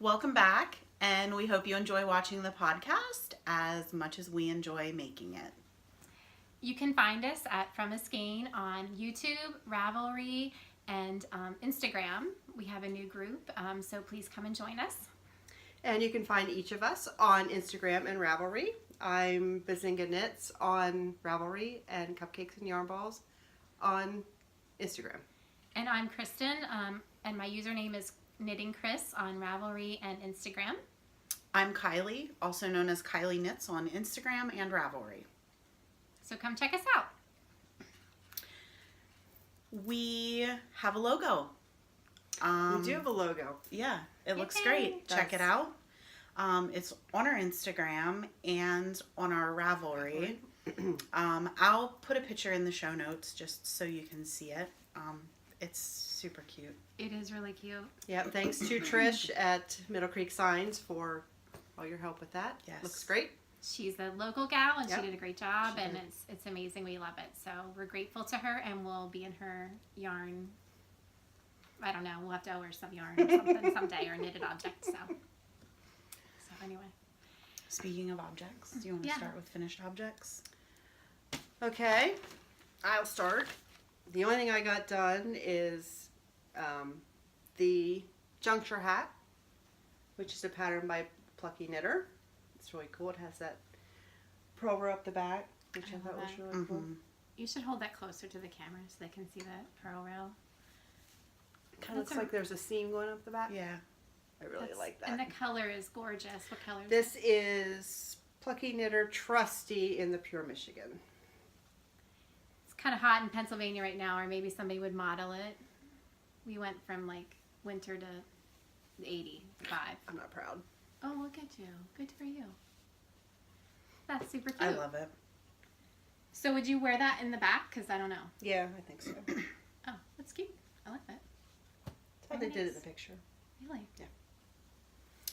Welcome back, and we hope you enjoy watching the podcast as much as we enjoy making it. You can find us at From a Skein on YouTube, Ravelry, and Instagram. We have a new group, so please come and join us. And you can find each of us on Instagram and Ravelry. I'm Bazinga Knits on Ravelry and Cupcakes and Yarn Balls on Instagram. And I'm Kristen, and my username is Knitting Chris on Ravelry and Instagram. I'm Kylie, also known as Kylie Knits on Instagram and Ravelry. So come check us out. We have a logo. We do have a logo. Yeah, it looks Yay. great. Check Does. it out. It's on our Instagram and on our Ravelry. I'll put a picture in the show notes just so you can see it. It's super cute. It is really cute. Yep, thanks to Trish at Middle Creek Signs for all your help with that. Yes. Looks great. She's a local gal, and Yep. she did a great job, She and did. it's amazing. We love it. So we're grateful to her, and we'll be in her yarn. I don't know. We'll have to owe her some yarn or something someday, or a knitted object. So anyway. Speaking of objects, do you want to Yeah. start with finished objects? Okay, I'll start. The only thing I got done is the juncture hat, which is a pattern by Plucky Knitter. It's really cool. It has that pearl row up the back, which I I thought love was that. really cool. You should hold that closer to the camera so they can see that pearl rail. Kind of That's looks like there's a seam going up the back. Yeah. I really like that. And the color is gorgeous. What color is This is Plucky Knitter Trusty in the Pure Michigan. It's kind of hot in Pennsylvania right now, or maybe somebody would model it. We went from like winter to 85. I'm not proud. Oh, look at you. Good for you. That's super cute. I love it. So would you wear that in the back? Because I don't know. Yeah, I think so. That's Oh, that's cute. I like that. how Very they did it in nice. the picture. Really?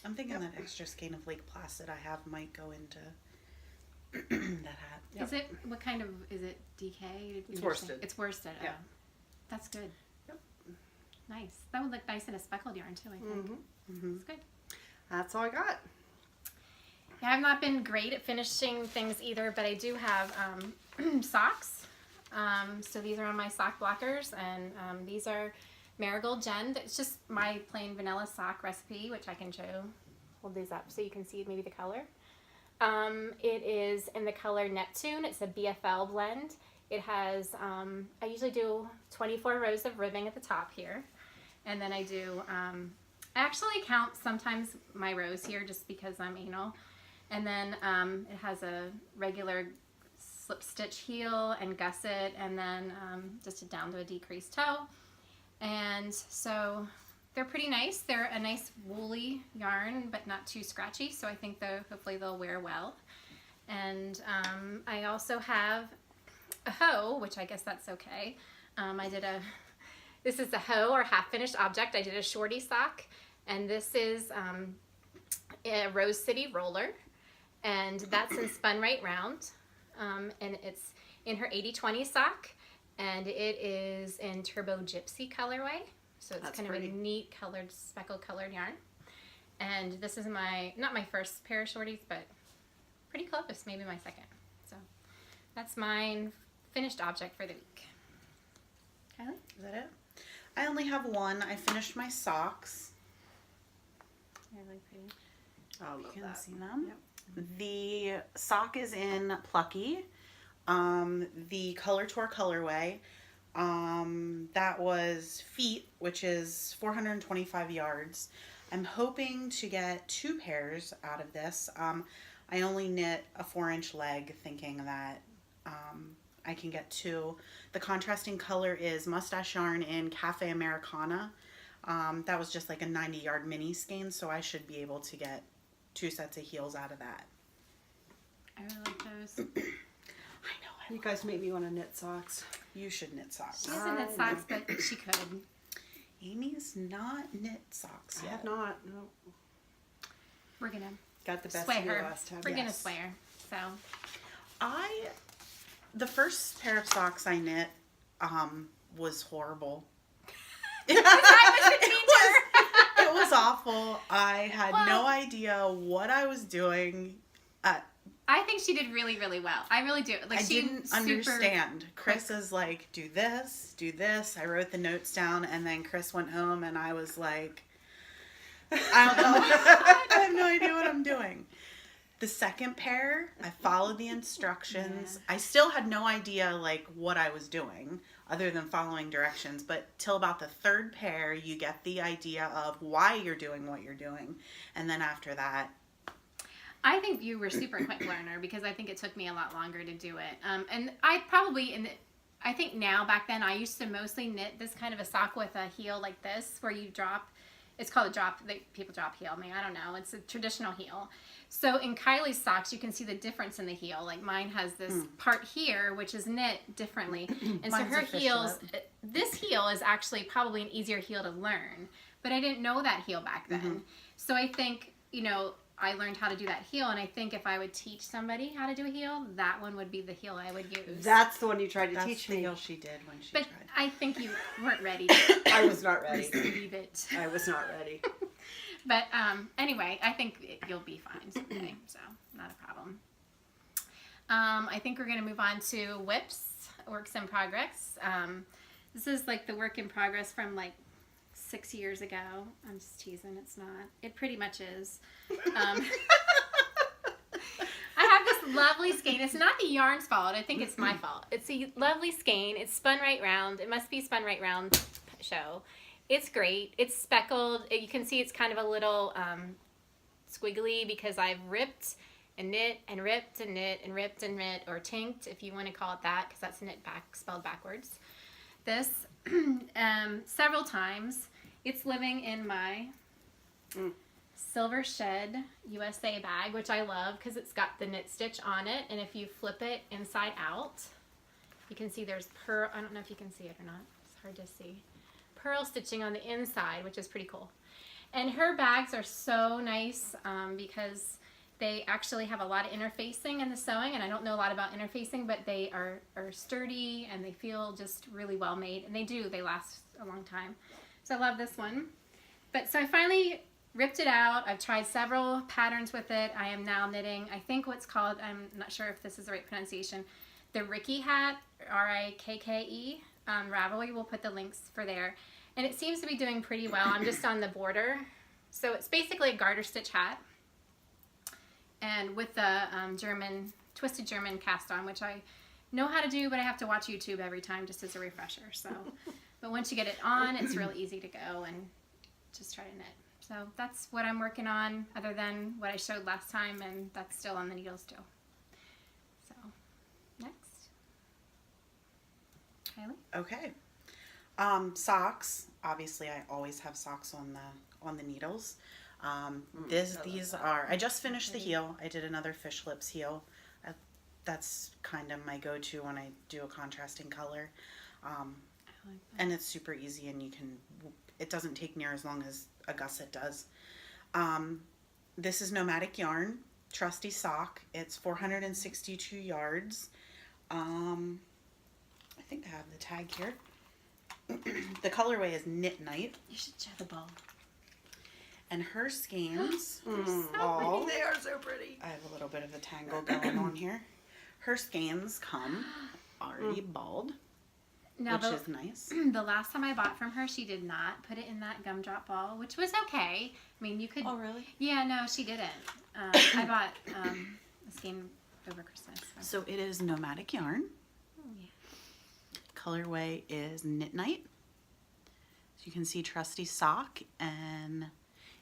I'm thinking Yep. that extra skein of Lake Placid I have might go into that hat. Yep. Is it, what kind of, is it DK? It's worsted. It's worsted. Yeah. Oh. That's good. Yep. Nice. That would look nice in a speckled yarn too, I think. Mm-hmm. It's good. That's all I got. Yeah, I've not been great at finishing things either, but I do have socks. So these are on my sock blockers, and these are Marigold Jen. It's just my plain vanilla sock recipe, which I can show. Hold these up so you can see maybe the color. It is in the color Neptune. It's a BFL blend. It has, I usually do 24 rows of ribbing at the top here. And then I do, I actually count sometimes my rows here just because I'm anal. And then it has a regular slip stitch heel and gusset, and then just down to a decreased toe. And so they're pretty nice. They're a nice woolly yarn, but not too scratchy. So I think hopefully they'll wear well. And I also have a hoe, which I guess that's okay. This is a hoe or half finished object. I did a shorty sock, and this is a Rose City roller, and that's in Spun Right Round, and it's in her 80/20 sock, and it is in Turbo Gypsy colorway. So it's That's kind pretty. of a neat colored, speckled colored yarn. And this is not my first pair of shorties, but pretty close, maybe my second. So that's mine finished object for the week. Kylie? Is that it? I only have one. I finished my socks. They're really pretty. I You love can that. see them. Yep. The sock is in Plucky. The Color Tour colorway. That was feet, which is 425 yards. I'm hoping to get 2 pairs out of this. I only knit a 4-inch leg, thinking that I can get 2. The contrasting color is Mustache Yarn in Cafe Americana. That was just like a 90-yard mini skein, so I should be able to get 2 sets of heels out of that. I really like those. I know, You guys make me want to knit socks. you should knit socks. She hasn't knit socks, but she could. Amy's not knit socks I yet. have not. No. We're gonna Got the best sway deal her. last time. We're gonna Yes. sway her. So The first pair of socks I knit was horrible. I was a teacher. It was awful. I had no Well- idea what I was doing. I think she did really, really well. I really do. Like I she didn't super- understand. Chris is like, do this, do this. I wrote the notes down, and then Chris went home, and I was like, I don't know. I have no idea what I'm doing. The second pair, I followed the instructions. I still had no idea like what I was doing other than following directions, but till about the third pair, you get the idea of why you're doing what you're doing. And then after that, I think you were super quick learner because I think it took me a lot longer to do it. And I probably I think now back then I used to mostly knit this kind of a sock with a heel like this where you drop. It's called a drop. People drop heel. I mean, I don't know. It's a traditional heel. So in Kylie's socks, you can see the difference in the heel. Like mine has this part here, which is knit differently. And so Mine's her a fish heels, lip. this heel is actually probably an easier heel to learn. But I didn't know that heel back then. So I think, I learned how to do that heel. And I think if I would teach somebody how to do a heel, that one would be the heel I would use. That's the one you tried to that's teach the me. heel she did when she But tried. I think you weren't ready to I was not ready. receive it. I was not ready. But anyway, I think you'll be fine someday, so not a problem. I think we're going to move on to WIPs, Works in Progress. This is like the work in progress from like 6 years ago. I'm just teasing, it's not. It pretty much is. I have this lovely skein. It's not the yarn's fault. I think it's my fault. It's a lovely skein. It's spun right round. It must be spun right round show. It's great. It's speckled. You can see it's kind of a little squiggly because I've ripped and knit and ripped and knit and ripped and knit, or tinked if you want to call it that, because that's knit back spelled backwards. This several times. It's living in my Silver Shed USA bag, which I love because it's got the knit stitch on it, and if you flip it inside out, you can see there's pearl. I don't know if you can see it or not. It's hard to see. Pearl stitching on the inside, which is pretty cool. And her bags are so nice because they actually have a lot of interfacing in the sewing, and I don't know a lot about interfacing, but they are sturdy and they feel just really well made, and they last a long time. So I love this one. But so I finally ripped it out. I've tried several patterns with it. I am now knitting, I think what's called, I'm not sure if this is the right pronunciation, the Rikke hat, R-I-K-K-E. Ravelry will put the links for there. And it seems to be doing pretty well. I'm just on the border. So it's basically a garter stitch hat. And with the twisted German cast on, which I know how to do, but I have to watch YouTube every time just as a refresher. So, but once you get it on, it's real easy to go and just try to knit. So that's what I'm working on, other than what I showed last time, and that's still on the needles still. So, next. Kylie? Okay. Socks. Obviously, I always have socks on the needles. These are. I just finished the heel. I did another fish lips heel. That's kind of my go-to when I do a contrasting color, and it's super easy, and it doesn't take near as long as a gusset does. This is Nomadic Yarn, Trusty Sock. It's 462 yards. I think I have the tag here. The colorway is Knit Night. You should show the bow. And her skeins, Oh, they are so pretty. I have a little bit of a tangle going on here. Her skeins come already balled, Now, which is nice. the last time I bought from her, she did not put it in that gumdrop ball, which was okay. I mean, you could. Oh, really? Yeah, no, she didn't. I bought a skein over Christmas. So it is Nomadic Yarn. Oh, yeah. Colorway is Knit Night. So you can see Trusty Sock, and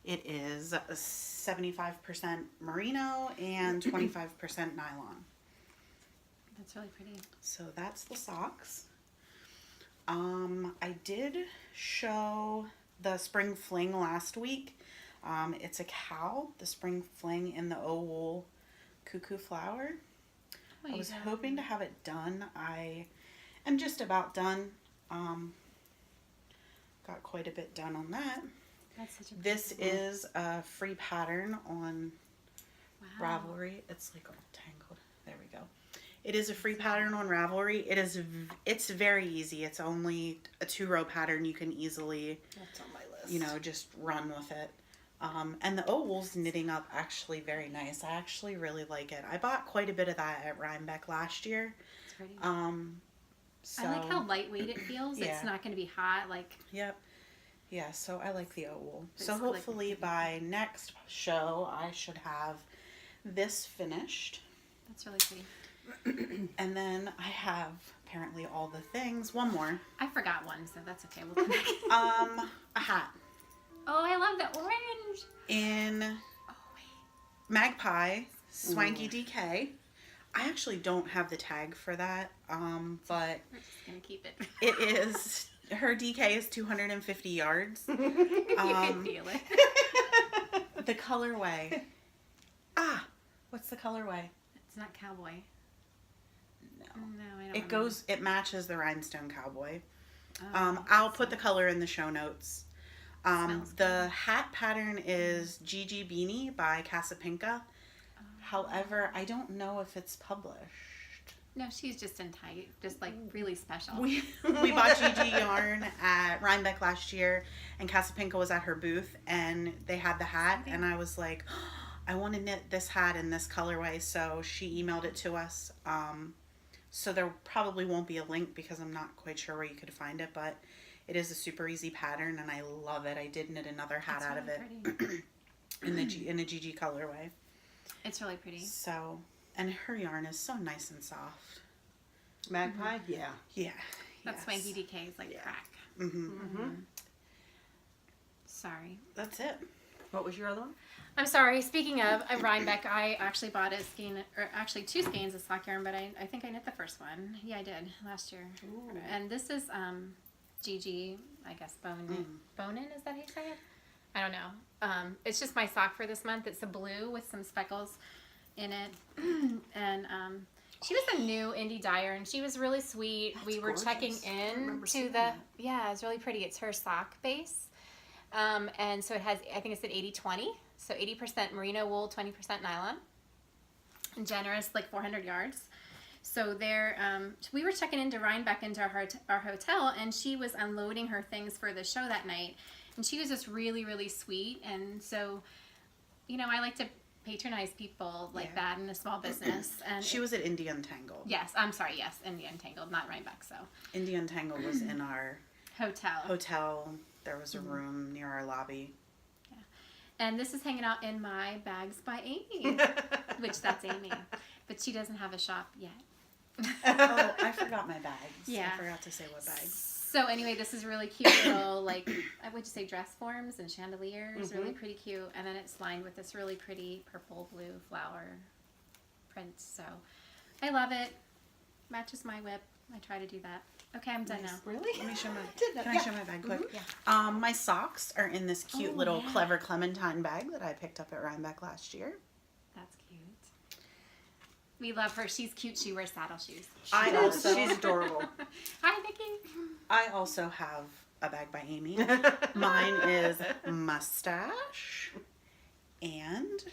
it is 75% merino and 25% nylon. That's really pretty. So that's the socks. I did show the Spring Fling last week. It's a cow, the Spring Fling in the O Wool Cuckoo Flower. Oh, I was hoping to have it done. I am just about done. Got quite a bit done on that. That's such a This pretty one. is a free pattern on Wow. Ravelry. It's like all tangled. There we go. It is a free pattern on Ravelry. It's very easy. It's only a 2-row pattern. You can easily, That's on my list. just run with it. And the owl's knitting up actually very nice. I actually really like it. I bought quite a bit of that at Rhinebeck last year. It's pretty. So, I like how lightweight it feels. Yeah. It's not going to be hot. Like, Yep. Yeah, so I like the owl. It's So like- hopefully by next show I should have this finished. that's really pretty. And then I have apparently all the things. One more. I forgot one, so that's okay. We'll come back. A hat. Oh, I love the orange. In Oh, wait. Magpie Swanky DK. I actually don't have the tag for that, but We're just going to keep it. it is, her DK is 250 yards. You can feel it. The colorway. What's the colorway? It's not cowboy. No. No, I don't It goes, it matches the rhinestone cowboy. remember. I'll put the color in the show notes. Smells The hat pattern is Gigi Beanie by Casapinka. However, I don't know if it's published. No, she's just in tight, just like really special. We bought Gigi yarn at Rhinebeck last year, and Casapinka was at her booth, and they had the hat, and I was like, I want to knit this hat in this colorway, so she emailed it to us. So there probably won't be a link because I'm not quite sure where you could find it, but it is a super easy pattern, and I love it. I did knit another hat It's out really of it pretty. in a Gigi colorway. It's really pretty. So, and her yarn is so nice and soft. Magpie? Yeah. Yeah. That yes. Swanky DK is like Yeah. crack. Mm-hmm. Sorry. That's it. What was your other one? I'm sorry. Speaking of Rhinebeck, I actually bought a skein, or actually 2 skeins of sock yarn, but I think I knit the first one. Yeah, I did last year. Ooh. And this is Gigi, I guess, Bonin, is that how you say it? I don't know. It's just my sock for this month. It's a blue with some speckles in it. And she was a new indie dyer, and she was really sweet. That's we were gorgeous. checking I in remember to seeing the, that. yeah, it's really pretty. It's her sock base. And so it has, I think it's an 80-20. So 80% merino wool, 20% nylon. And generous, like 400 yards. So there, we were checking into Rhinebeck into our hotel, and she was unloading her things for the show that night. And she was just really, really sweet. And so, you know, I like to patronize people like Yeah. that in a small business. And She was at Indie Untangled. yes, I'm sorry, yes, in the Untangled, not Rhinebeck. So Indie Untangled was in our hotel. hotel. There was a room near our lobby. And this is hanging out in my Bags by Amy, which that's Amy, but she doesn't have a shop yet. Oh, I forgot my bags. Yeah. I forgot to say what bags. So anyway, this is really cute little, like, I would say dress forms and chandeliers, really pretty cute. And then it's lined with this really pretty purple blue flower print. So I love it. Matches my whip. I try to do that. Okay, I'm done now. Really? Let me show my. Did that. Can I show my bag quick? Yeah. My socks are in this cute Oh, little yeah. Clever Clementine bag that I picked up at Rhinebeck last year. That's cute. We love her. She's cute. She wears saddle shoes. I also She's adorable. Hi, Vicki. I also have a bag by Amy. Mine is mustache and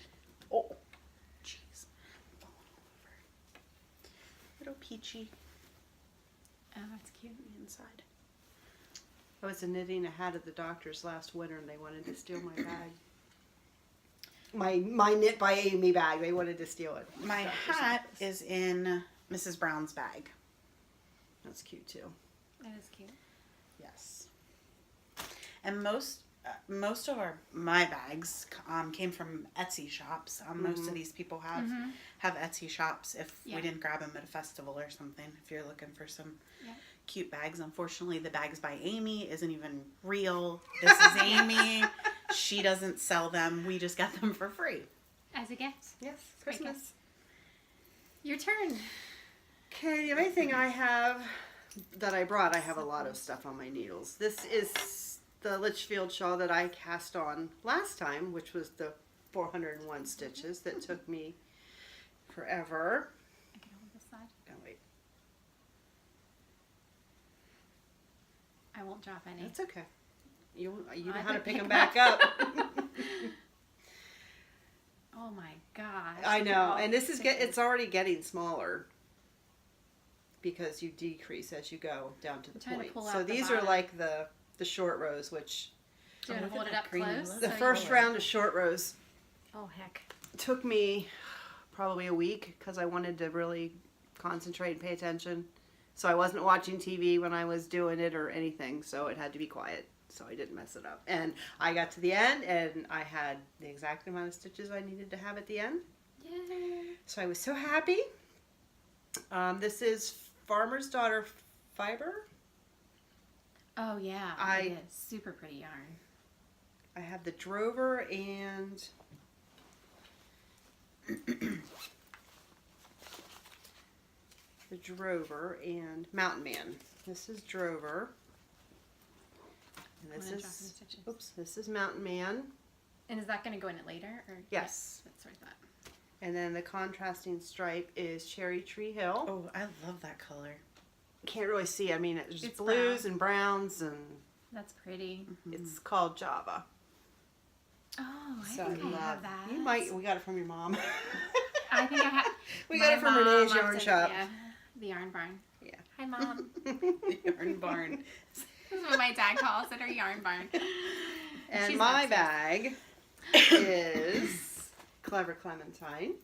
jeez, I'm falling all over. Little peachy Oh, that's cute. inside. I was knitting a hat at the doctor's last winter, and they wanted to steal my bag. My knit by Amy bag. They wanted to steal it. My Doctor's hat office. is in Mrs. Brown's bag. That's cute too. That is cute. Yes. And most of my bags came from Etsy shops. Most of these people have Etsy shops. If Yeah. we didn't grab them at a festival or something, if you're looking for some Yeah. cute bags. Unfortunately, the bags by Amy isn't even real. This is Amy. She doesn't sell them. We just got them for free. As a gift. Yes, Great Christmas. Your turn. Okay, the only thing I have that I brought, I have a lot of stuff on my needles. This is the Litchfield shawl that I cast on last time, which was the 401 stitches that took me forever. I can hold this side. Oh, wait. I won't drop any. It's okay. You know I how to can pick pick them 'em back up. Oh my gosh. I look at know, all and the this is stitches. it's already getting smaller because you decrease as you go down to the trying to point. pull So out the these are bottom. like the short rows, which Do you want look to hold at it that up creamy close? look. The so first you- round of short rows Oh heck. took me probably a week because I wanted to really concentrate and pay attention. So I wasn't watching TV when I was doing it or anything, so it had to be quiet so I didn't mess it up. And I got to the end and I had the exact amount of stitches I needed to have at the end. Yay. So I was so happy. This is Farmer's Daughter Fiber. Oh yeah, I- it is super pretty yarn. I have the Drover and the Drover and Mountain Man. This is Drover. And I'm this gonna drop some is stitches. oops, this is Mountain Man. And is that going to go in it later? Or Yes. That's what I thought. And then the contrasting stripe is Cherry Tree Hill. Oh, I love that color. Can't really see. I mean, it's It's blues brown. and browns, and That's pretty. it's called Java. Oh, I So think I have that. you might. We got it from your mom. I think I have. We got it from Renee's Yarn Shop. Yeah, the Yarn Barn. Yeah. Hi, Mom. The Yarn Barn. This is what my dad calls it, her Yarn Barn. And She's my upstairs. bag is Clever Clementine.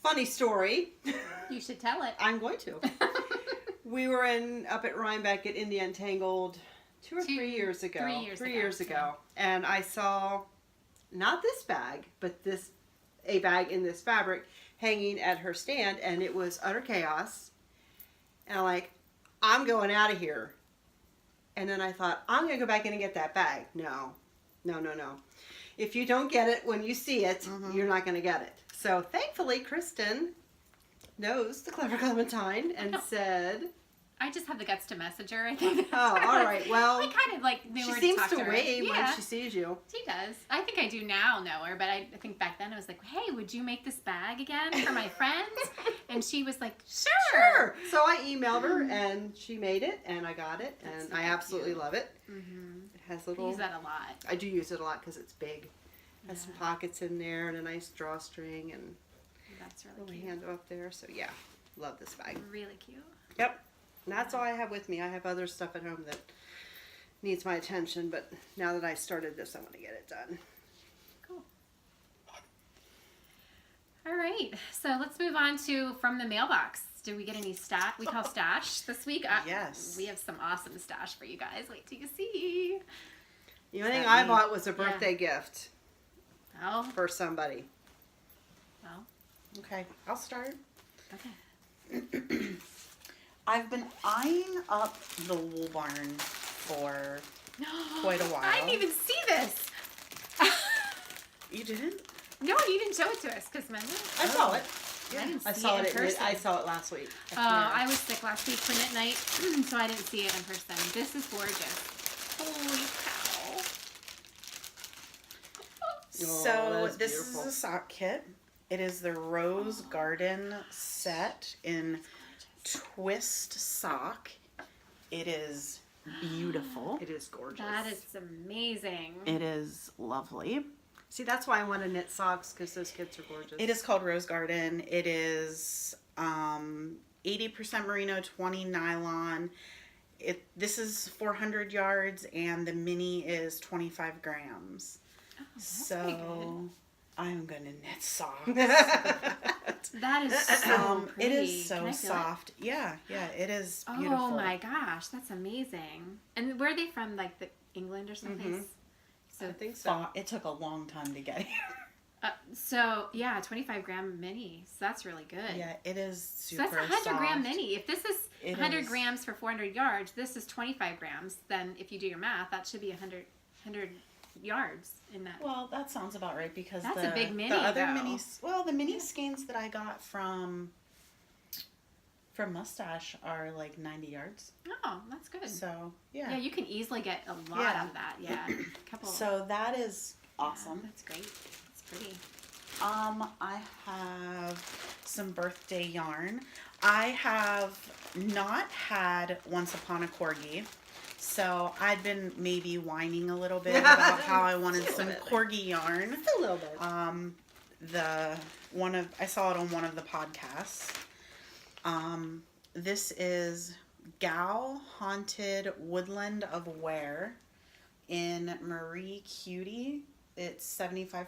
Funny story. You should tell it. I'm going to. We were up at Rhinebeck at India Entangled 2 or 3 years ago. 3 years 3 ago, years yeah. ago. And I saw not this bag, but a bag in this fabric hanging at her stand, and it was utter chaos. And I'm like, I'm going out of here. And then I thought, I'm going to go back in and get that bag. No. If you don't get it when you see it, you're not going to get it. So thankfully, Kristen knows the Clever Clementine and said, I just have the guts to message her. I think. oh, all right, well, I kind of like knew she her seems talk to her. wave Yeah, when she sees you. she does. I think I do now know her, but I think back then I was like, hey, would you make this bag again for my friends? And she was like, Sure. So I emailed her, and she made it, and I got it, and That's I super absolutely cute. love it. Mm-hmm. It has I little. use that a lot. I do use it a lot because it's big. It has some Yeah. pockets in there and a nice drawstring and That's a really little cute. handle up there. So yeah, love this bag. Really cute. Yep. And that's all I have with me. I have other stuff at home that needs my attention, but now that I started this, I want to get it done. Cool. All right, so let's move on to from the mailbox. Did we get any we call stash this week? Yes. We have some awesome stash for you guys. Wait till you see. The only thing that I me? bought was a birthday gift Oh, for somebody. well, Okay, I'll start. okay. I've been eyeing up the Wool Barn for quite a while. I didn't even see this. You didn't? No, you didn't show it to us because I saw it. I didn't see I saw it it. in person. I saw it last week. Oh, I was sick last week for knit night, so I didn't see it in person. This is gorgeous. Holy cow. So that's this beautiful. is a sock kit. It is the Rose Garden set in twist sock. It is beautiful. It is gorgeous. That is amazing. It is lovely. See, that's why I want to knit socks because those kits are gorgeous. It is called Rose Garden. It is 80% merino, 20 nylon. This is 400 yards and the mini is 25 grams. Oh, that's pretty good. So I'm gonna knit socks. That is so It pretty. is Can so I feel it? soft. Yeah, it is beautiful. Oh my gosh, that's amazing. And where are they from? Like England or someplace? So I think so. It took a long time to get here. So yeah, 25 gram mini. So that's really good. Yeah, it is So super that's 100 gram soft. mini. If this is It 100 is. grams for 400 yards, this is 25 grams. Then if you do your math, that should be 100 yards in that. Well, that sounds about right because That's the, a big mini, the other though. minis. Well, the mini skeins that I got from Mustache are like 90 yards. Oh, that's good. So yeah, you can easily get a lot Yeah. out of that. Yeah, a couple. So that is yeah, awesome. that's great. It's pretty. I have some birthday yarn. I have not had Once Upon a Corgi, so I'd been maybe whining a little bit about how I wanted some corgi yarn. Just a little bit. I saw it on one of the podcasts. This is Gal Haunted Woodland of Ware in Marie Cutie. It's 75%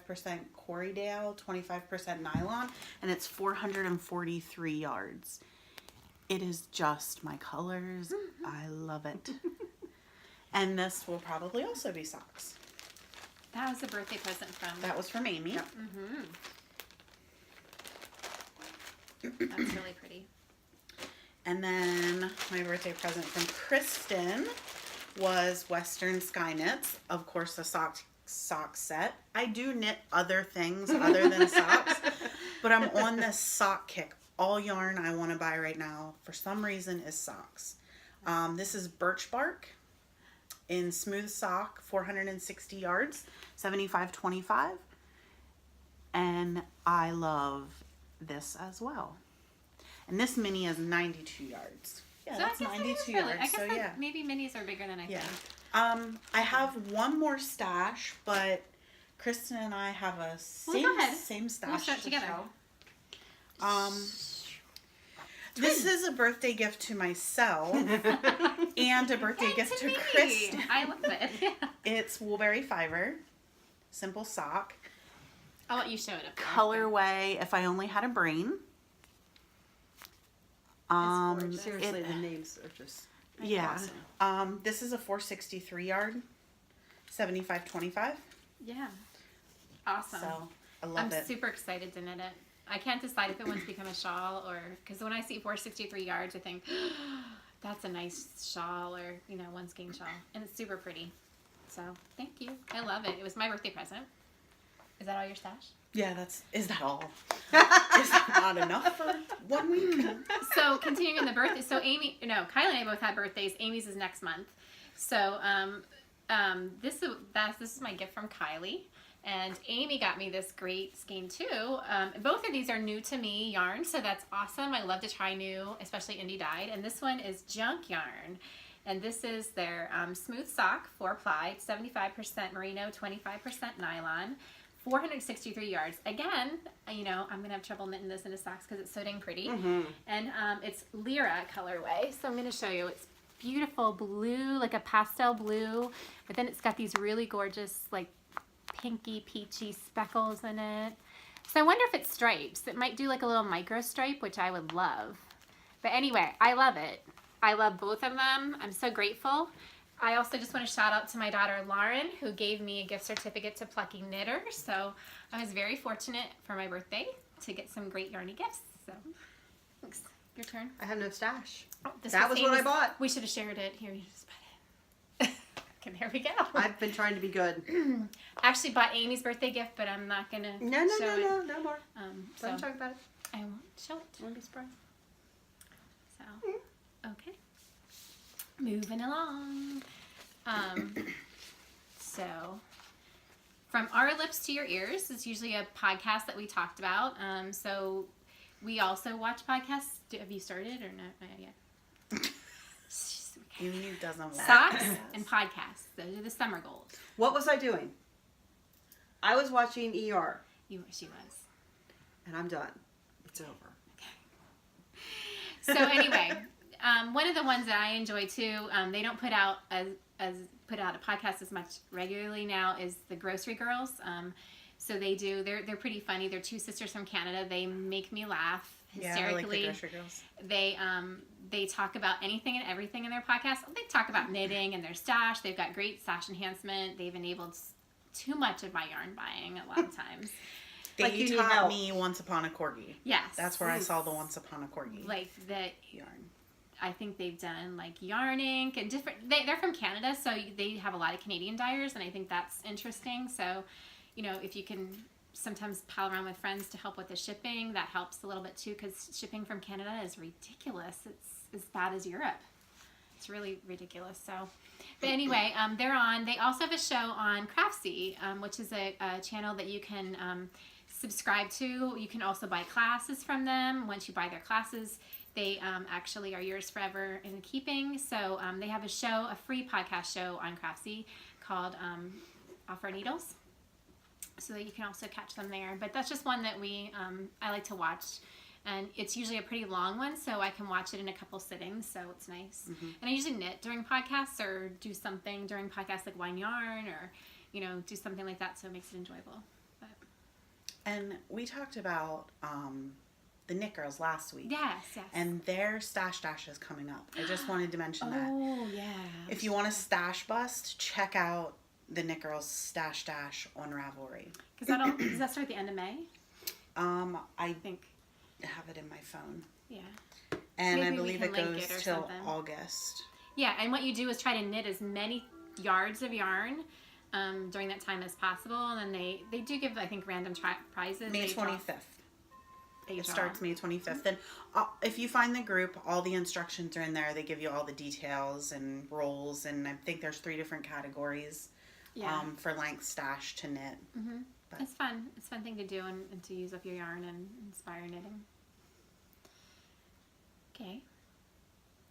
Corriedale, 25% nylon, and it's 443 yards. It is just my colors. I love it. And this will probably also be socks. That was a birthday present from. That was from Amy. Yep. That's really pretty. And then my birthday present from Kristen was Western Sky Knits. Of course, a sock set. I do knit other things other than socks, but I'm on this sock kick. All yarn I want to buy right now, for some reason, is socks. This is Birch Bark in smooth sock, 460 yards, 75.25. And I love this as well. And this mini is 92 yards. Yeah, So that's I guess it 92 is really, yards. I guess So that yeah. maybe minis are bigger than I Yeah. think. I have one more stash, but Kristen and I have a Well, go ahead. same stash. We'll start to together. show. This is a birthday gift to myself and a birthday gift to me. Kristen. I love it. Yeah. It's Woolberry Fiber, simple sock, I'll let you show it up there. colorway. If I only had a brain. gorgeous. Seriously, it- the names are just Yeah. awesome. This is a 463 yard, 75.25. Yeah. Awesome. So I love I'm it. super excited to knit it. I can't decide if it wants to become a shawl or because when I see 463 yards, I think that's a nice shawl or one skein shawl, and it's super pretty. So thank you. I love it. It was my birthday present. Is that all your stash? Yeah, is that all? Is that not enough for 1 week? So continuing in the birthday, so Kylie and I both had birthdays. Amy's is next month. So this is my gift from Kylie. And Amy got me this great skein too. Both of these are new to me yarn, so that's awesome. I love to try new, especially indie dyed. And this one is Junk Yarn. And this is their smooth sock, 4-ply, 75% merino, 25% nylon, 463 yards. Again, I'm going to have trouble knitting this into socks because it's so dang pretty. And it's Lyra colorway. So I'm going to show you. It's beautiful blue, like a pastel blue. But then it's got these really gorgeous, like, pinky peachy speckles in it. So I wonder if it's stripes. It might do like a little micro stripe, which I would love. But anyway, I love it. I love both of them. I'm so grateful. I also just want to shout out to my daughter Lauren, who gave me a gift certificate to Plucky Knitter. So I was very fortunate for my birthday to get some great yarny gifts. So thanks. Your turn. I have no stash. Oh, That was what I bought. We should have shared it. Here, you just put it. Okay, there we go. I've been trying to be good. I actually bought Amy's birthday gift, but I'm not gonna No show it. no more. So Don't talk about it. I won't show it. Won't be surprised. So okay, moving along. So from our lips to your ears is usually a podcast that we talked about. So we also watch podcasts. Have you started or not yet? Amy doesn't want Socks and podcasts. Those are the summer goals. What was I doing? I was watching ER, She was. and I'm done. It's over. So anyway, one of the ones that I enjoy too, they don't put out a podcast as much regularly now, is the Grocery Girls. So they do. They're pretty funny. They're two sisters from Canada. They make me laugh hysterically. Yeah, I like the Grocery Girls. They talk about anything and everything in their podcast. They talk about knitting and their stash. They've got great stash enhancement. They've enabled too much of my yarn buying a lot of times. They Like you need taught help. me Once Upon a Corgi. Yes. That's where I saw the Once Upon a Corgi Like the yarn. I think they've done like Yarn Ink and different. They're from Canada, so they have a lot of Canadian dyers, and I think that's interesting. So, if you can sometimes pal around with friends to help with the shipping, that helps a little bit too, because shipping from Canada is ridiculous. It's as bad as Europe. It's really ridiculous. So, but anyway, they're on. They also have a show on Craftsy, which is a channel that you can subscribe to. You can also buy classes from them. Once you buy their classes, they actually are yours forever in keeping. So they have a free podcast show on Craftsy called Off Our Needles. So that you can also catch them there. But that's just one that I like to watch. And it's usually a pretty long one, so I can watch it in a couple sittings, so it's nice. And I usually knit during podcasts or do something during podcasts like Wine Yarn or, do something like that, so it makes it enjoyable. But And we talked about the Knit Girls last week. yes. And their Stash Dash is coming up. I just wanted to mention that. Oh, yeah. If you want a stash bust, check out the Knit Girls Stash Dash on Ravelry. Because does that start at the end of May? I I think. have it in my phone. Yeah. And Maybe I we believe can it link goes it or till something. August. Yeah, and what you do is try to knit as many yards of yarn during that time as possible, and then they do give, I think, random prizes. May They draw- 25th. they It draw. starts May 25th. And if you find the group, all the instructions are in there. They give you all the details and roles. And I think there's 3 different categories Yeah. for length, stash to knit. but- It's fun. It's a fun thing to do and to use up your yarn and inspire knitting. Okay.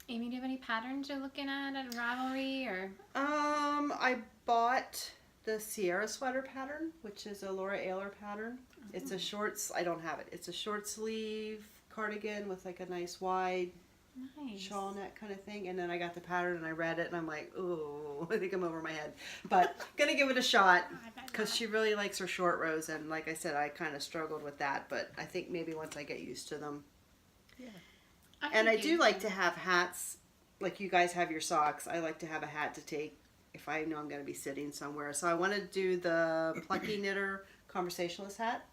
Amy, do you have any patterns you're looking at Ravelry or? I bought the Sierra sweater pattern, which is a Laura Ayler pattern. It's a I don't have it. It's a short sleeve cardigan with like a nice wide Nice. shawl neck kind of thing. And then I got the pattern and I read it and I'm like, ooh, I think I'm over my head. But gonna give it a shot I bet because not. she really likes her short rows. And like I said, I kind of struggled with that. But I think maybe once I get used to them. And I think do you- like to have hats, like you guys have your socks. I like to have a hat to take if I know I'm going to be sitting somewhere. So I want to do the Plucky Knitter Conversationalist hat.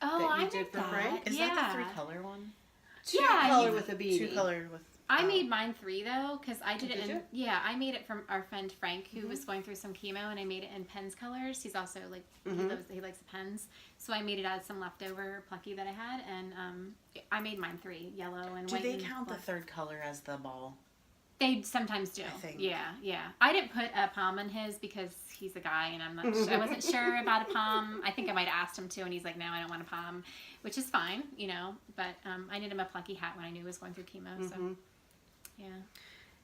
Oh, that you I did did for that. Frank? Is yeah. that the 3-color one? Two Yeah, color you- with a beanie. 2-color with... I made mine 3 though, because I did Oh, it did in. you? Yeah, I made it from our friend Frank, who was going through some chemo, and I made it in Pens colors. He's also like he likes the pens, so I made it out of some leftover Plucky that I had, and I made mine 3, yellow and Do white. they and count the black. 3rd color as the ball? They sometimes do. I think. Yeah. I didn't put a palm on his because he's a guy, and I'm not. I wasn't sure about a palm. I think I might have asked him to, and he's like, "No, I don't want a palm," which is fine, But I knit him a Plucky hat when I knew he was going through chemo. So, yeah.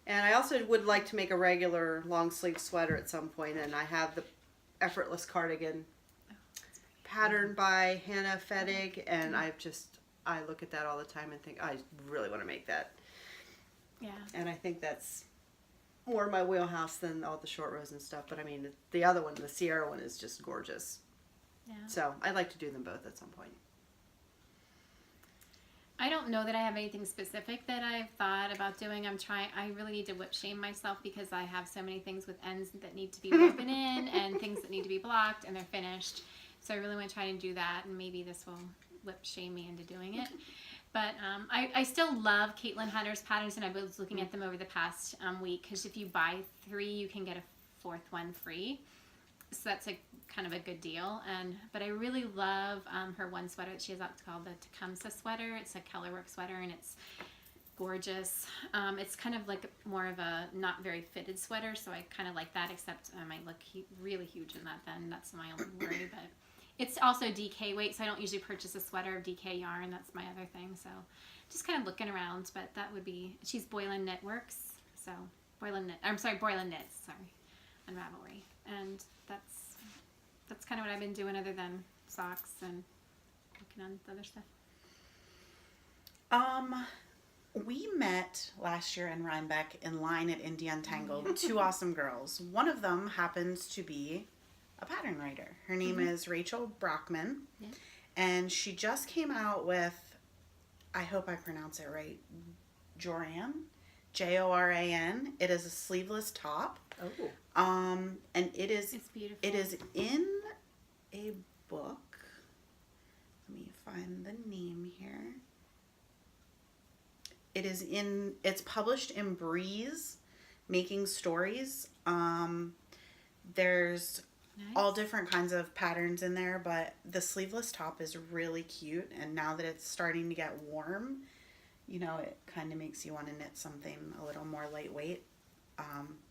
And I also would like to make a regular long sleeve sweater at some point, and I have the Effortless Cardigan pattern by Hannah Fettig, and I look at that all the time and think, I really want to make that. Yeah. And I think that's more my wheelhouse than all the short rows and stuff. But I mean, the other one, the Sierra one, is just gorgeous. Yeah. So I'd like to do them both at some point. I don't know that I have anything specific that I've thought about doing. I really need to whip shame myself because I have so many things with ends that need to be woven in and things that need to be blocked and they're finished. So I really want to try and do that, and maybe this will whip shame me into doing it. But I still love Caitlin Hunter's patterns, and I was looking at them over the past week because if you buy 3, you can get a 4th one free. So that's kind of a good deal. But I really love her one sweater that she has out. It's called the Tecumseh sweater. It's a colorwork sweater, and it's gorgeous. It's kind of like more of a not very fitted sweater, so I kind of like that, except I might look really huge in that then. That's my only worry. But it's also DK weight, so I don't usually purchase a sweater of DK yarn. That's my other thing. So just kind of looking around, but that would be, she's Boylan Knitworks. So Boylan Knits, sorry, on Ravelry. And that's kind of what I've been doing other than socks and looking on the other stuff. We met last year in Rhinebeck in line at Indie Untangled. 2 awesome girls. One of them happens to be a pattern writer. Her name is Rachel Brockman. Yeah. And she just came out with, I hope I pronounce it right, Joran, Joran. It is a sleeveless top. Oh. And it is It's beautiful. it is in a book. Let me find the name here. It's published in Breeze Making Stories. There's Nice. all different kinds of patterns in there, but the sleeveless top is really cute, and now that it's starting to get warm, it kind of makes you want to knit something a little more lightweight.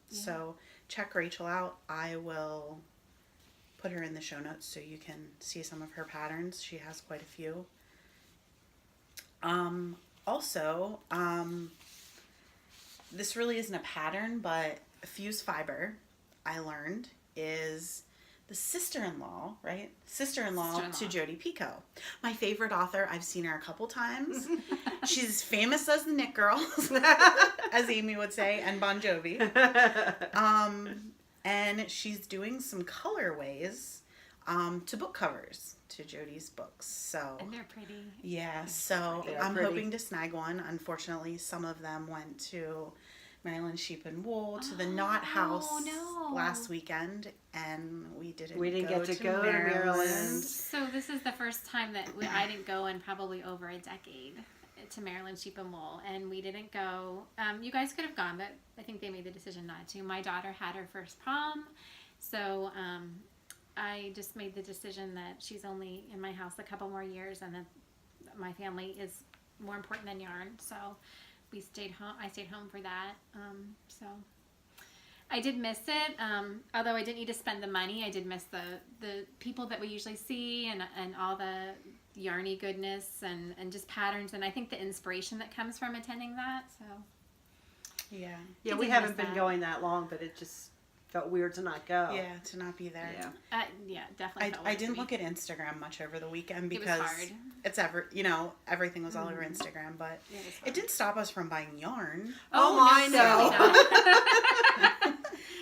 So check Rachel out. I will put her in the show notes so you can see some of her patterns. She has quite a few. Also, this really isn't a pattern, but Fuse Fiber, I learned, is the sister-in-law, right? Sister-in-law to Sister-in-law. Jodi Picoult. My favorite author. I've seen her a couple times. She's famous as the Knit Girls, as Amy would say, and Bon Jovi. And she's doing some colorways to book covers to Jodi's books. So And they're pretty. yeah, so They are I'm pretty. hoping to snag one. Unfortunately, some of them went to Maryland Sheep and Wool to the Knot House no. last weekend, and we didn't. We didn't go get to go to Maryland. So this is the first time that I didn't go in probably over a decade to Maryland Sheep and Wool, and we didn't go. You guys could have gone, but I think they made the decision not to. My daughter had her first prom, so I just made the decision that she's only in my house a couple more years, and that my family is more important than yarn. So we stayed home. I stayed home for that. So I did miss it. Although I didn't need to spend the money, I did miss the people that we usually see and all the yarny goodness and just patterns, and I think the inspiration that comes from attending that. So Yeah, Yeah, I we did haven't miss been that. going that long, but it just felt weird to not go. yeah, to not be there. Yeah. yeah, definitely. felt I weird to didn't me. look at Instagram much over the weekend It was because hard. it's everything was all over Instagram, but It was it hard. didn't stop us from buying yarn. Oh, no, I know. certainly not.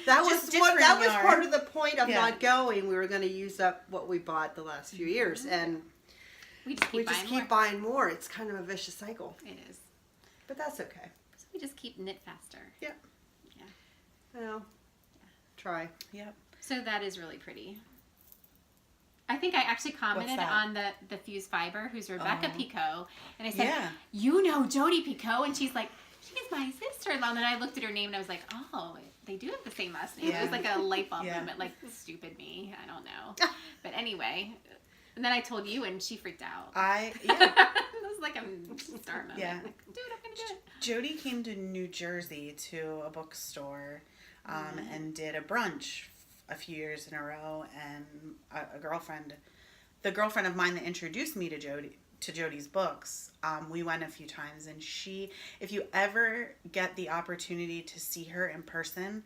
That Just was different that was yarn. part of the point of Yeah. not going. We were going to use up what we bought the last few years, and We just keep we buying just keep more. buying more. It's kind of a vicious cycle, It is. but that's okay. So we just keep knit faster. Well, try. Yep. So that is really pretty. I think I actually commented that? on the Fuse Fiber, who's Rebecca Oh. Picot, and I said, Yeah. "You know Jodi Picot," and she's like, "She's my sister-in-law." And then I looked at her name and I was like, "Oh, they do have the same last name." It was Yeah. like a light bulb Yeah. moment, like stupid me. I don't know, but anyway. And then I told you, and she freaked out. Yeah. It was like a star moment. Yeah. Like, dude, I'm gonna do it. Jodi came to New Jersey to a bookstore and did a brunch a few years in a row, and a girlfriend, the girlfriend of mine that introduced me to Jodi's books, we went a few times, and if you ever get the opportunity to see her in person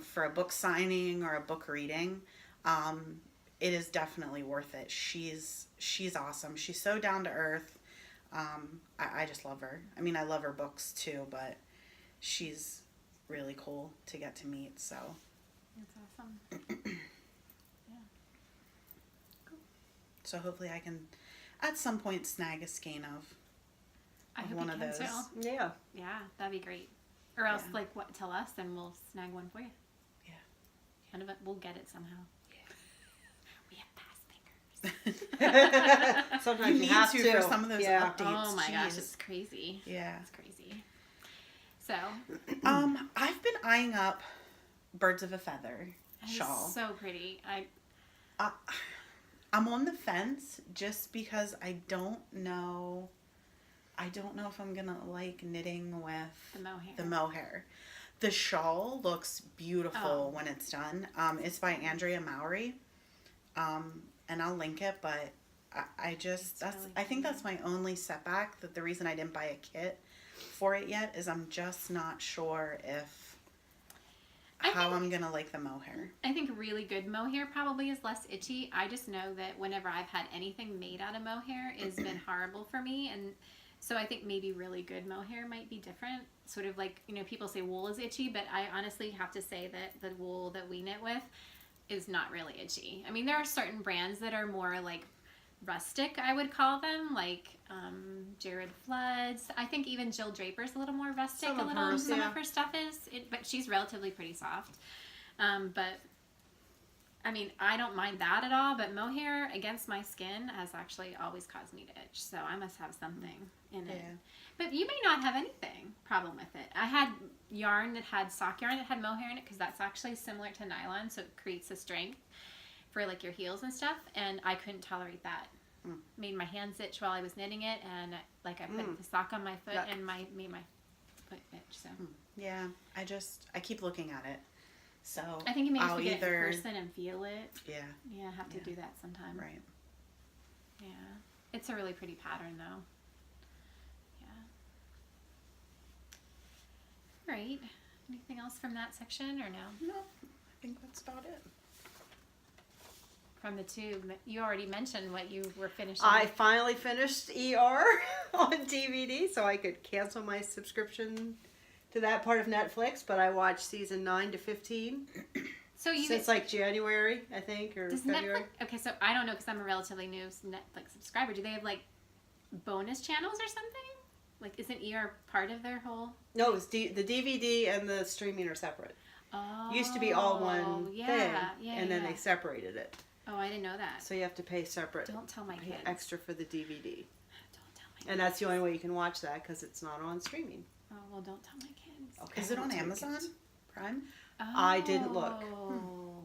for a book signing or a book reading, it is definitely worth it. She's awesome. She's so down to earth. I just love her. I mean, I love her books too, but she's really cool to get to meet. So That's awesome. so hopefully I can at some point snag a skein of I hope one you of can those. too. Yeah. Yeah, that'd be great. Or else, Yeah. like, what? Tell us, and we'll snag one for you. Yeah. One of it, we'll get it somehow. We have fast fingers. Sometimes You you, need have to for some of those Yeah. updates. Oh my gosh, Jeez. it's crazy. Yeah. It's crazy. So, I've been eyeing up Birds of a Feather it's shawl. so pretty. I'm on the fence just because I don't know if I'm gonna like knitting with The mohair. The mohair. The shawl looks beautiful Oh. when it's done. It's by Andrea Mowry, and I'll link it. But I just It's really I think pretty. that's my only setback. That the reason I didn't buy a kit for it yet is I'm just not sure if how I'm gonna like the mohair. I think really good mohair probably is less itchy. I just know that whenever I've had anything made out of mohair, it's been horrible for me, and so I think maybe really good mohair might be different. Sort of like, people say wool is itchy, but I honestly have to say that the wool that we knit with is not really itchy. I mean, there are certain brands that are more like rustic, I would call them, like Jared Flood's. I think even Jill Draper's a little more rustic. Some of Some hers, of her stuff is, but she's relatively pretty soft. But I mean, I don't mind that at all. But mohair against my skin has actually always caused me to itch, so I must have something in it. Yeah. But you may not have anything problem with it. I had yarn that had sock yarn that had mohair in it because that's actually similar to nylon, so it creates a strength for like your heels and stuff, and I couldn't tolerate that. Made my hands itch while I was knitting it, and like I put the sock on my foot Yuck. and made my foot itch. So Yeah, I keep looking at it. So I think you may have I'll to get it in either person and feel it. yeah, Yeah, have to Yeah. do that sometime. right. Yeah, it's a really pretty pattern though. Yeah. Right. Anything else from that section or no? No, I think that's about it. from the tube? You already mentioned what you were finishing. I finally finished ER on DVD, so I could cancel my subscription to that part of Netflix. But I watched season 9 to 15 so you since like January, I think, or does February. Netflix? Okay, so I don't know because I'm a relatively new Netflix subscriber. Do they have like bonus channels or something? Like, isn't ER part of their whole? No, it was the DVD and the streaming are separate. Oh, Used to be all one yeah, thing, yeah, and then yeah. they separated it. Oh, I didn't know that. So you have to pay separate. Don't tell my kids. Extra for the DVD. Don't tell my kids. And that's the only way you can watch that because it's not on streaming. Oh, well, don't tell my kids. Okay. Is it on I'll take Amazon it. Prime? Oh, I didn't look.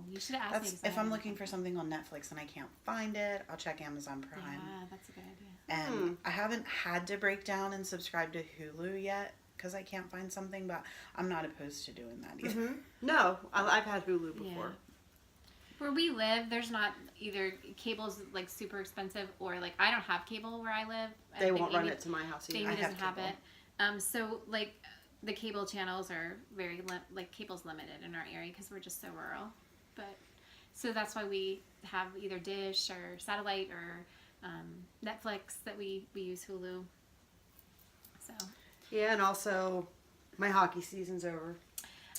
You should have asked That's me. 'cause I if I'm haven't looking looked. for something on Netflix and I can't find it, I'll check Amazon Prime. Yeah, that's a good idea. And I haven't had to break down and subscribe to Hulu yet because I can't find something, but I'm not opposed to doing that either. Mm-hmm. No, I've had Hulu before. Yeah. Where we live, there's not either cable's like super expensive or like I don't have cable where I live. I They think won't run Amy- it to my house either. Amy I doesn't have have cable. it. So like the cable channels are very like cable's limited in our area because we're just so rural. But so that's why we have either Dish or satellite or Netflix that we use Hulu. So Yeah, and also my hockey season's over.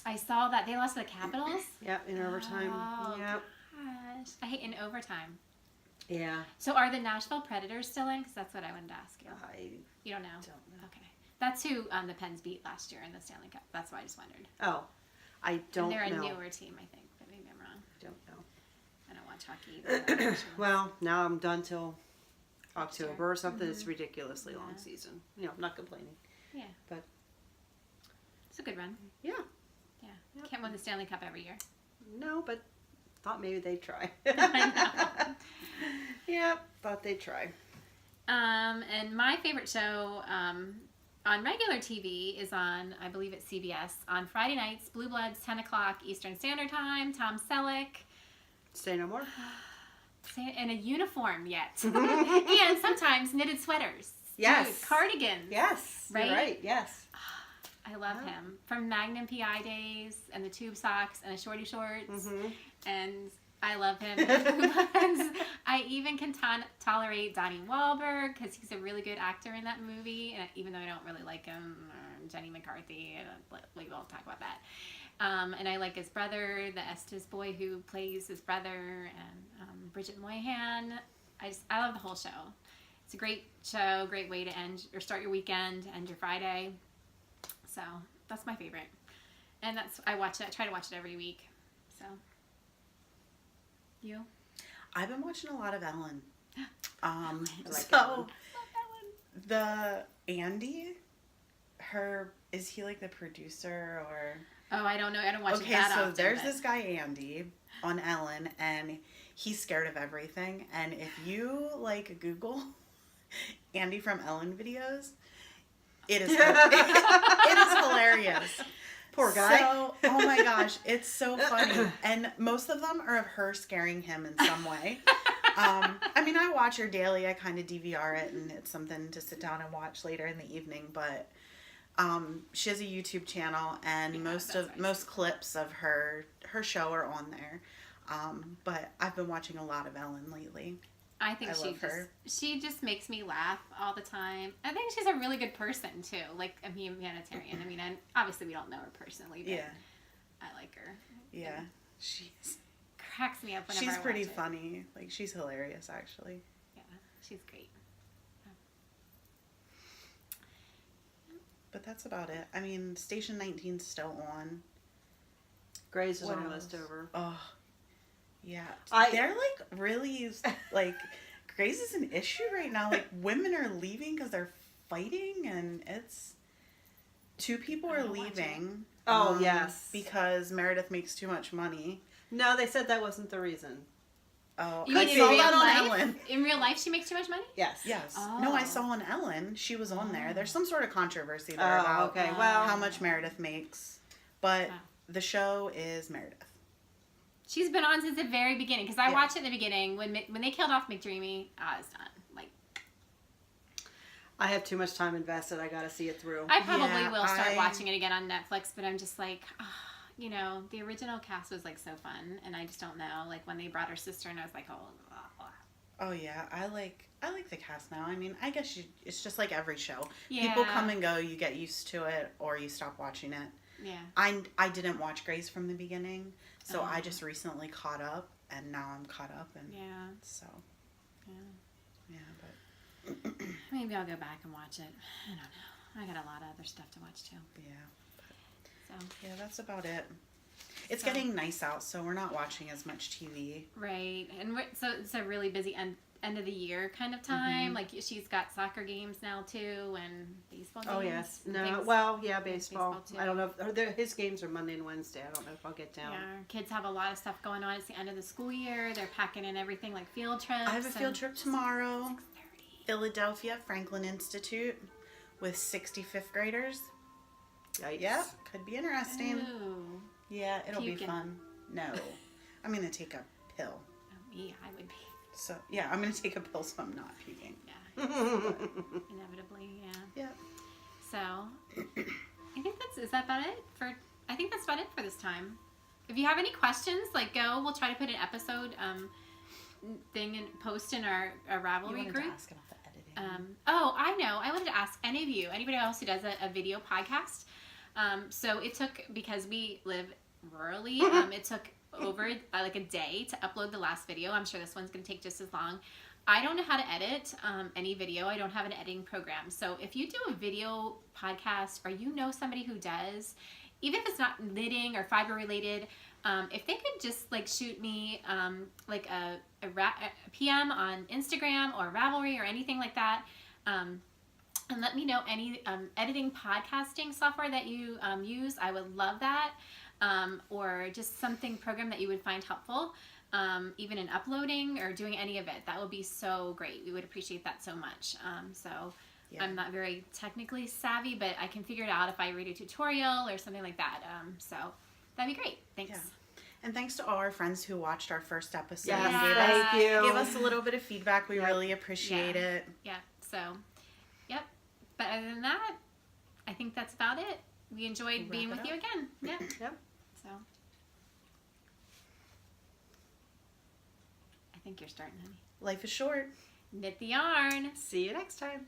I saw that they lost to the Capitals. Yep, in overtime. Oh, Yep. gosh. I hate in overtime. Yeah. So are the Nashville Predators still in? Because that's what I wanted to ask you. I You don't know? don't know. Okay. That's who the Pens beat last year in the Stanley Cup. That's why I just wondered. Oh, I don't And they're know. a newer team, I think, but maybe I'm wrong. I don't know. I don't watch hockey either. but I'm sure. Well, now I'm done till October or something. Mm-hmm. It's ridiculously long Yeah. season. You know, I'm not complaining. It's a good run. Yeah. Yeah. Yep. Can't win the Stanley Cup every year. No, but thought maybe they'd try. I Yep, thought they'd try. And my favorite show on regular TV is on, I believe it's CBS, on Friday nights, Blue Bloods, 10 o'clock Eastern Standard Time, Tom Selleck. Say no more. In a uniform yet. And sometimes knitted sweaters. Yes. Dude, cardigans. Yes. Right? You're right. Yes. I love Yeah. him. From Magnum PI days and the tube socks and the shorty shorts. Mm-hmm. And I love him. in Blue Bloods. I even can tolerate Donnie Wahlberg because he's a really good actor in that movie. And even though I don't really like him, or Jenny McCarthy, we won't talk about that. And I like his brother, the Estes boy who plays his brother, and Bridget Moynihan. I love the whole show. It's a great show, great way to end or start your weekend, end your Friday. So that's my favorite, and I watch it. I try to watch it every week. So you? I've been watching a lot of Ellen. I like So Ellen. the Andy, is he like the producer or? Oh, I don't know. I don't watch it Okay, that so often. there's but- this guy Andy on Ellen, and he's scared of everything. And if you like Google Andy from Ellen videos, it is it is hilarious. Poor guy. So, oh my gosh, it's so funny, and most of them are of her scaring him in some way. I mean, I watch her daily. I kind of DVR it, and it's something to sit down and watch later in the evening. But she has a YouTube channel, and Yeah, most that's clips of her show are on there. But I've been watching a lot of Ellen lately. I think I she love her. she just makes me laugh all the time. I think she's a really good person too, like a humanitarian. I mean, and obviously we don't know her personally, but Yeah, I like her. yeah, she's Cracks me up whenever I pretty watch it. funny. Like, she's hilarious, actually. Yeah, she's great. But that's about it. I mean, Station 19's still on. Grey's is What almost else? over. Oh, yeah. I- They're like really like Grey's is an issue right now. Like, women are leaving because they're fighting, and it's two people I are don't watch it. leaving. Oh, yes. because Meredith makes too much money. No, they said that wasn't the reason. Oh, You I mean in saw real that on life? Ellen. In real life, she makes too much money. Yes. Yes. Oh. No, I saw on Ellen. She was on there. There's some sort of controversy there Oh, about okay. Well, how much Meredith makes, but Wow. the show is Meredith. She's been on since the very beginning because I Yeah. watched it in the beginning when they killed off McDreamy. I was done. Like I have too much time invested. I got to see it through. I probably Yeah, will start watching it again on Netflix, but I'm just like, you know, the original cast was like so fun, and I just don't know, like when they brought her sister, and I was like, oh, blah, blah. Oh yeah, I like the cast now. I mean, I guess it's just like every show. Yeah. People come and go. You get used to it, or you stop watching it. Yeah. I didn't watch Grey's from the beginning, so Oh. I just recently caught up, and now I'm caught up, and Yeah. so Yeah. yeah. But Maybe I'll go back and watch it. I don't know. I got a lot of other stuff to watch too. yeah, So yeah, that's about it. It's So- getting nice out, so we're not watching as much TV. right, and so it's a really busy end of the year kind of time. Like she's got soccer games now too, and baseball games. Oh yes, and no. things. Well, yeah, baseball. baseball, too. I don't know. His games are Monday and Wednesday. I don't know if I'll get down. Yeah, our kids have a lot of stuff going on. It's the end of the school year. They're packing in everything like field trips. I have a field trip tomorrow. 6:30. Philadelphia Franklin Institute with 65th graders. Yikes. Yeah, could be interesting. Ooh, Yeah, it'll be Puking. fun. No, I'm gonna take a pill. me, I would be. So yeah, I'm gonna take a pill so I'm not puking. Yeah, inevitably, yeah. Yeah. So, I think is that about it I think that's about it for this time. If you have any questions, like we'll try to put an episode thing and post in our You Ravelry wanted group. to ask about the editing. Oh, I know. I wanted to ask anybody else who does a video podcast. So it took, because we live rurally, it took over like a day to upload the last video. I'm sure this one's going to take just as long. I don't know how to edit any video. I don't have an editing program. So if you do a video podcast, or you know somebody who does, even if it's not knitting or fiber related, if they could just like shoot me like a PM on Instagram or Ravelry or anything like that, and let me know any editing podcasting software that you use. I would love that. Or just something program that you would find helpful, even in uploading or doing any of it. That would be so great. We would appreciate that so much. Yeah. I'm not very technically savvy, but I can figure it out if I read a tutorial or something like that. So that'd be great. Thanks. Yeah. And thanks to all our friends who watched our first episode Yes, and thank you. gave us a little bit of feedback. We Yep. really appreciate Yeah. it. Yeah. So, yep. But other than that, I think that's about it. We enjoyed Wrap being it with you up. again. Yeah. Yep. So, I think you're starting, honey. Life is short. Knit the yarn. See you next time.